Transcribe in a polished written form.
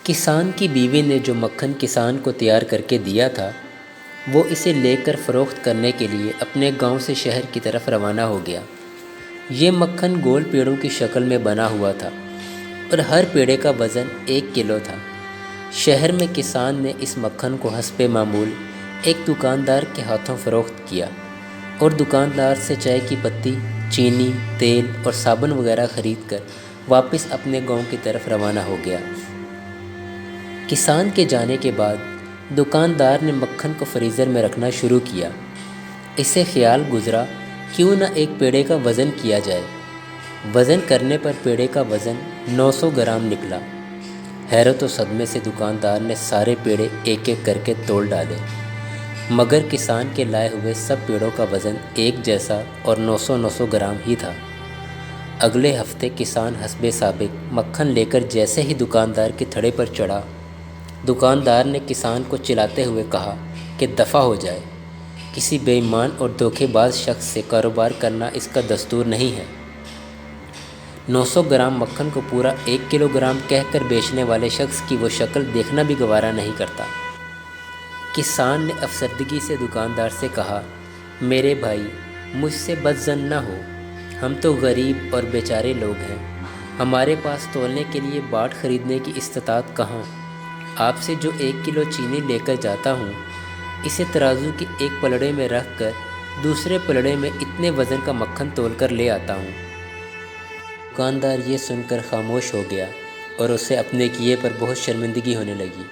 کسان کی بیوی نے جو مکھن کسان کو تیار کر کے دیا تھا وہ اسے لے کر فروخت کرنے کے لیے اپنے گاؤں سے شہر کی طرف روانہ ہو گیا۔ یہ مکھن گول پیڑوں کی شکل میں بنا ہوا تھا اور ہر پیڑے کا وزن 1 کلو تھا۔ شہر میں کسان نے اس مکھن کو حسب معمول ایک دکاندار کے ہاتھوں فروخت کیا اور دکاندار سے چائے کی پتی، چینی، تیل اور صابن وغیرہ خرید کر واپس اپنے گاؤں کی طرف روانہ ہو گیا۔ کسان کے جانے کے بعد دکاندار نے مکھن کو فریزر میں رکھنا شروع کیا۔ اسے خیال گزرا کیوں نہ ایک پیڑے کا وزن کیا جائے۔ وزن کرنے پر پیڑے کا وزن 900 گرام نکلا۔ حیرت و صدمے سے دکاندار نے سارے پیڑے ایک ایک کر کے تول ڈالے، مگر کسان کے لائے ہوئے سب پیڑوں کا وزن ایک جیسا اور 900 گرام ہی تھا۔ اگلے ہفتے کسان حسب سابق مکھن لے کر جیسے ہی دکاندار کے تھڑے پر چڑھا، دکاندار نے کسان کو چلاتے ہوئے کہا کہ دفع ہو جائے، کسی بے ایمان اور دھوکے باز شخص سے کاروبار کرنا اس کا دستور نہیں ہے۔ 900 گرام مکھن کو پورا 1 کلو گرام کہہ کر بیچنے والے شخص کی وہ شکل دیکھنا بھی گوارا نہیں کرتا۔ کسان نے افسردگی سے دکاندار سے کہا، میرے بھائی، مجھ سے بد ظن نہ ہو، ہم تو غریب اور بیچارے لوگ ہیں، ہمارے پاس تولنے کے لیے باٹ خریدنے کی استطاعت کہاں؟ آپ سے جو 1 کلو چینی لے کر جاتا ہوں، اسے ترازو کے ایک پلڑے میں رکھ کر دوسرے پلڑے میں اتنے وزن کا مکھن تول کر لے آتا ہوں۔ دکاندار یہ سن کر خاموش ہو گیا اور اسے اپنے کیے پر بہت شرمندگی ہونے لگی۔